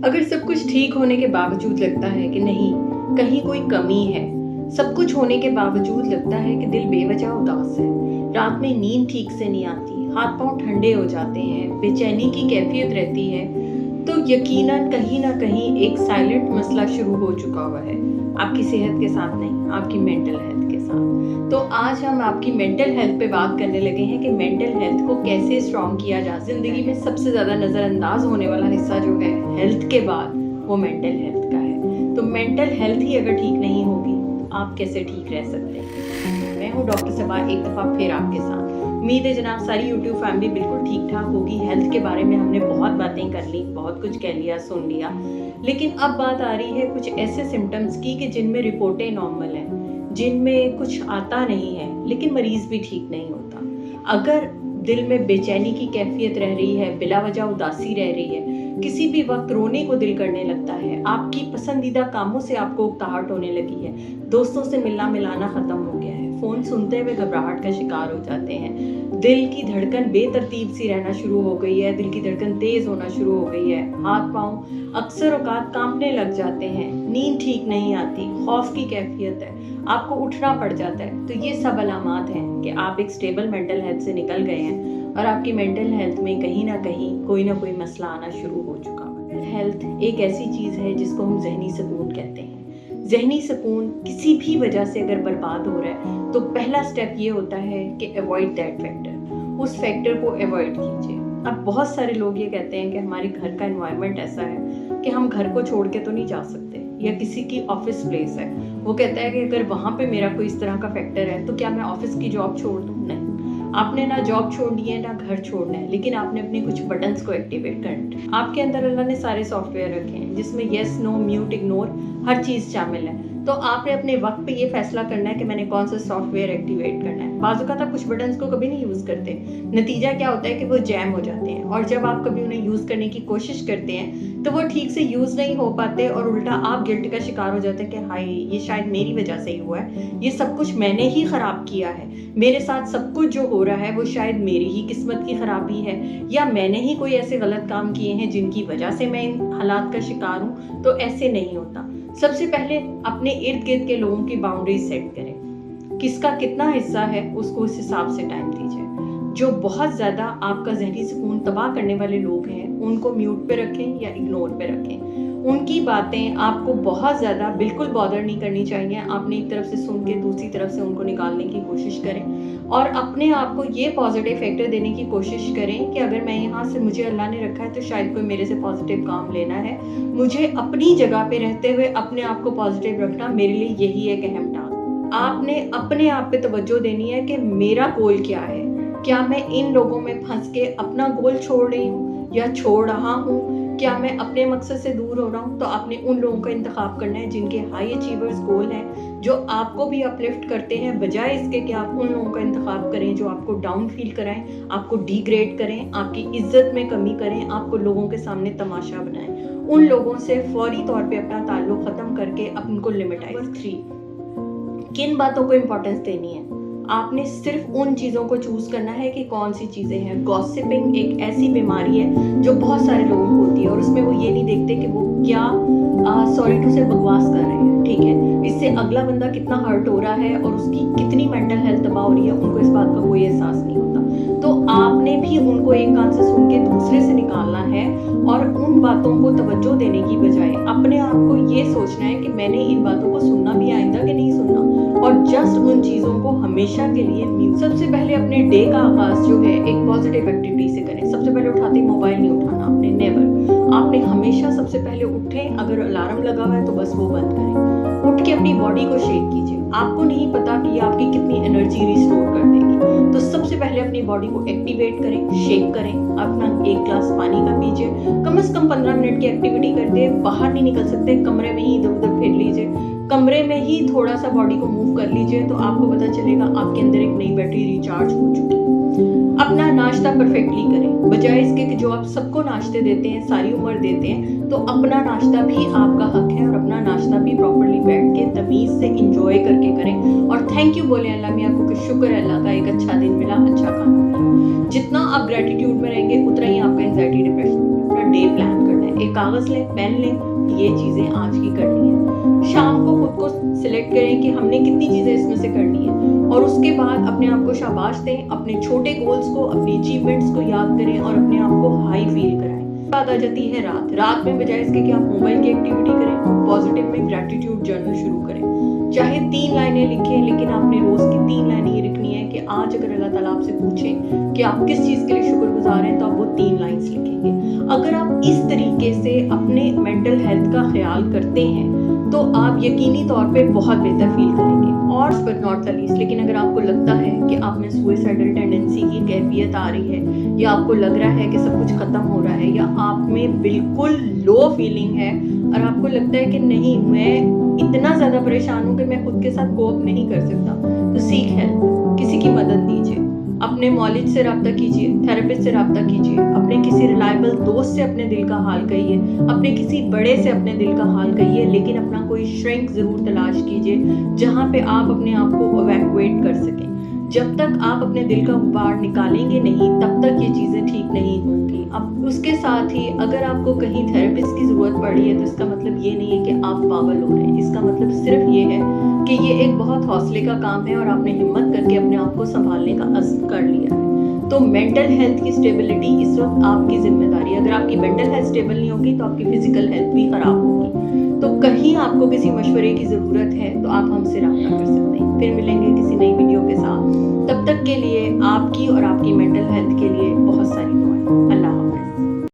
अगर सब कुछ ठीक होने के बावजूद लगता है कि नहीं, कहीं कोई कमी है, सब कुछ होने के बावजूद लगता है कि दिल बेवजह उदास है, रात में नींद ठीक से नहीं आती, हाथ पांव ठंडे हो जाते हैं, बेचैनी की कैफियत रहती है, तो यकीनन कहीं ना कहीं एक साइलेंट मसला शुरू हो चुका हुआ है। आपकी सेहत के साथ नहीं, आपकी मेंटल हेल्थ के साथ। तो आज हम आपकी मेंटल हेल्थ पे बात करने लगे हैं कि मेंटल हेल्थ को कैसे स्ट्रॉन्ग किया जा। जिंदगी में सबसे ज़्यादा नज़रअंदाज होने वाला हिस्सा जो है हेल्थ के बाद, वो मेंटल हेल्थ का है। तो मेंटल हेल्थ ही अगर ठीक नहीं होगी तो आप कैसे ठीक रह सकते हैं। मैं हूँ डॉक्टर सबा, एक दफ़ा फिर आपके साथ। उम्मीद है जनाब सारी यूट्यूब फैमिली बिल्कुल ठीक ठाक होगी। हेल्थ के बारे में हमने बहुत बातें कर ली, बहुत कुछ कह लिया, सुन लिया, लेकिन अब बात आ रही है कुछ ऐसे सिम्टम्स की कि जिनमें रिपोर्टें नॉर्मल हैं, जिनमें कुछ आता नहीं है, लेकिन मरीज़ भी ठीक नहीं होता। अगर दिल में बेचैनी की कैफियत रह रही है, बिला वजह उदासी रह रही है, किसी भी वक्त रोने को दिल करने लगता है, आपकी पसंदीदा कामों से आपको उकताहट होने लगी है, दोस्तों से मिलना मिलाना ख़त्म हो गया है, फ़ोन सुनते हुए घबराहट का शिकार हो जाते हैं, दिल की धड़कन बेतरतीब सी रहना शुरू हो गई है, दिल की धड़कन तेज़ होना शुरू हो गई है, हाथ पाँव अक्सर औकात कांपने लग जाते हैं, नींद ठीक नहीं आती, खौफ की कैफियत है, आपको उठना पड़ जाता है, तो ये सब अलामात हैं कि आप एक स्टेबल मेंटल हेल्थ से निकल गए हैं और आपकी मेंटल हेल्थ में कहीं ना कोई मसला आना शुरू हो चुका है। हेल्थ एक ऐसी चीज़ है जिसको हम जहनी सुकून कहते हैं। जहनी सुकून किसी भी वजह से अगर बर्बाद हो रहा है तो पहला स्टेप ये होता है कि अवॉइड दैट फैक्टर, उस फैक्टर को अवॉइड कीजिए। अब बहुत सारे लोग ये कहते हैं कि हमारे घर का एनवायरनमेंट ऐसा है कि हम घर को छोड़ के तो नहीं जा सकते, या किसी की ऑफिस प्लेस है, वो कहता है कि अगर वहाँ पे मेरा कोई इस तरह का फैक्टर है तो क्या मैं ऑफिस की जॉब छोड़ दूँ? नहीं, आपने ना जॉब छोड़नी है ना घर छोड़ना है, लेकिन आपने अपने कुछ बटन्स को एक्टिवेट करना है। आपके अंदर अल्लाह ने सारे सॉफ्टवेयर रखे हैं जिसमें येस, नो, म्यूट, इग्नोर हर चीज़ शामिल है। तो आपने अपने वक्त पे ये फैसला करना है कि मैंने कौन सा सॉफ्टवेयर एक्टिवेट करना है। बाज़ औक़ात आप कुछ बटन्स को कभी नहीं यूज़ करते, नतीजा क्या होता है कि वो जैम हो जाते हैं, और जब आप कभी उन्हें यूज़ करने की कोशिश करते हैं तो वो ठीक से यूज़ नहीं हो पाते और उल्टा आप गिल्ट का शिकार हो जाते हैं कि हाय, ये शायद मेरी वजह से ही हुआ है, ये सब कुछ मैंने ही ख़राब किया है, मेरे साथ सब कुछ जो हो रहा है वो शायद मेरी ही किस्मत की ख़राबी है, या मैंने ही कोई ऐसे गलत काम किए हैं जिनकी वजह से मैं इन हालात का शिकार हूँ। तो ऐसे नहीं होता। सबसे पहले अपने इर्द गिर्द के लोगों की बाउंड्रीज सेट करें, किसका कितना हिस्सा है उसको उस हिसाब से टाइम दीजिए। जो बहुत ज़्यादा आपका ज़हनी सुकून तबाह करने वाले लोग हैं उनको म्यूट पे रखें या इग्नोर पे रखें। उनकी बातें आपको बहुत ज़्यादा बिल्कुल बॉदर नहीं करनी चाहिए। आपने एक तरफ से सुन के दूसरी तरफ से उनको निकालने की कोशिश करें और अपने आप को ये पॉजिटिव फैक्टर देने की कोशिश करें कि अगर मैं यहाँ से, मुझे अल्लाह ने रखा है तो शायद कोई मेरे से पॉजिटिव काम लेना है। मुझे अपनी जगह पे रहते हुए अपने आप को पॉजिटिव रखना मेरे लिए यही एक अहम टास्क। आपने अपने आप पे तवज्जो देनी है कि मेरा गोल क्या है, क्या मैं इन लोगों में फंस के अपना गोल छोड़ रही हूँ या छोड़ रहा हूँ, क्या मैं अपने मकसद से दूर हो रहा हूँ। तो आपने उन लोगों का इंतखाब करना है जिनके हाई अचीवर्स गोल हैं, जो आपको भी अपलिफ्ट करते हैं, बजाय इसके कि आप उन लोगों का इंतखाब करें जो आपको डाउन फील कराएं, आपको डिग्रेड करें, आपकी इज्जत में कमी करें, आपको लोगों के सामने तमाशा बनाएं। उन लोगों से फौरी तौर पे अपना ताल्लुक ख़त्म करके अपन को लिमिटाइज। 3, किन बातों को इम्पोर्टेंस देनी है। आपने सिर्फ उन चीज़ों को चूज़ करना है कि कौन सी चीज़ें हैं। गॉसिपिंग एक ऐसी बीमारी है जो बहुत सारे लोगों को होती है और उसमें वो ये नहीं देखते कि वो क्या सॉरी टू से बकवास कर रहे हैं, ठीक है, इससे अगला बंदा कितना हर्ट हो रहा है और उसकी कितनी मेंटल हेल्थ तबाह हो रही है, उनको इस बात का कोई एहसास नहीं होता। तो आपने भी उनको एक कान से सुन के दूसरे से निकालना है और उन बातों को तवज्जो देने की बजाय अपने आप को ये सोचना है कि मैंने इन बातों को सुनना भी आइंदा कि नहीं सुनना, और जस्ट उन चीज़ों को हमेशा के लिए म्यूट। सबसे पहले अपने डे का आगाज़ जो है एक पॉजिटिव एक्टिविटी से करें। सबसे पहले उठाते ही मोबाइल नहीं उठाना आपने, नेवर। आपने हमेशा सबसे पहले उठें, अगर अलार्म लगा हुआ है तो बस वो बंद करें। उठ के अपनी बॉडी को शेक कीजिए। आपको नहीं पता कि ये आपकी कितनी एनर्जी रिस्टोर कर देगी, तो सबसे पहले अपनी बॉडी को एक्टिवेट करें, शेक करें। अपना 1 ग्लास पानी का पीजिए। कम से कम 15 मिनट की एक्टिविटी करते, बाहर नहीं निकल सकते, कमरे में ही इधर उधर फिर लीजिए, कमरे में ही थोड़ा सा बॉडी को मूव कर लीजिए, तो आपको पता चलेगा आपके अंदर एक नई बैटरी रिचार्ज हो चुकी है। अपना नाश्ता परफेक्टली करें, बजाय इसके कि जो आप सबको नाश्ते देते हैं, सारी उम्र देते हैं, तो अपना नाश्ता भी आपका हक है और अपना नाश्ता भी प्रॉपर्ली बैठ के तमीज़ से इंजॉय करके करें और थैंक यू बोले अल्लाह मियाँ को कि शुक्र है अल्लाह का, एक अच्छा दिन मिला, अच्छा खाना मिला। जितना आप ग्रेटिट्यूड में रहेंगे उतना ही आपका एंजाइटी डिप्रेशन, अपना डे प्लान करना है। एक कागज़ लें, पेन लें, ये चीज़ें आज की करनी है। शाम को खुद को सिलेक्ट करें कि हमने कितनी चीज़ें इसमें से करनी है और उसके बाद अपने आप को शाबाश दें, अपने छोटे गोल्स को, अपनी अचीवमेंट्स को याद करें और अपने आप को हाई फील कराएं। बात आ जाती है रात में बजाय इसके कि आप मोबाइल की एक्टिविटी करें, तो पॉजिटिव में ग्रैटिट्यूड जर्नल शुरू करें। चाहे 3 लाइनें लिखें, लेकिन आपने रोज़ की 3 लाइनें ये लिखनी है कि आज अगर अल्लाह ताला आपसे पूछे कि आप किस चीज़ के लिए शुक्रगुजार हैं, तो आप वो 3 लाइन्स लिखेंगे। अगर आप इस तरीके से अपने मेंटल हेल्थ का ख्याल करते हैं तो आप यकीनी तौर पे बहुत बेहतर फील करेंगे। और बट नॉट द लीस्ट, लेकिन अगर आपको लगता है कि आप में सुसाइडल टेंडेंसी की कैफियत आ रही है, या आपको लग रहा है कि सब कुछ ख़त्म हो रहा है, या आप में बिल्कुल लो फीलिंग है और आपको लगता है कि नहीं, मैं इतना ज़्यादा परेशान हूँ कि मैं खुद के साथ कोप नहीं कर सकता, तो सीख हेल्प, किसी की मदद लीजिए, अपने मौलिज से रब्ता कीजिए, थेरेपिस्ट से रब्ता कीजिए, अपने किसी रिलायबल दोस्त से अपने दिल का हाल कहिए, अपने किसी बड़े से अपने दिल का हाल कहिए, लेकिन अपना कोई श्रिंक ज़रूर तलाश कीजिए जहाँ पे आप अपने आप को इवैक्यूएट कर सकें। जब तक आप अपने दिल का गुबार निकालेंगे नहीं, तब तक ये चीज़ें ठीक नहीं होंगी। अब उसके साथ ही अगर आपको कहीं थेरेपिस्ट की ज़रूरत पड़ी है, तो इसका मतलब ये नहीं है कि आप पागल हो रहे हैं। इसका मतलब सिर्फ ये है कि ये एक बहुत हौसले का काम है और आपने हिम्मत करके अपने आप को संभालने का अज़्म कर लिया है। तो मेंटल हेल्थ की स्टेबिलिटी इस वक्त आपकी जिम्मेदारी है। अगर आपकी मेंटल हेल्थ स्टेबल नहीं होगी तो आपकी फिजिकल हेल्थ भी ख़राब होगी। तो कहीं आपको किसी मशवरे की ज़रूरत है तो आप हमसे रब्ता कर सकते हैं। फिर मिलेंगे किसी नई वीडियो के साथ। तब तक के लिए आपकी और आपकी मेंटल हेल्थ के लिए बहुत सारी दुआएं। अल्लाह हाफ़िज़।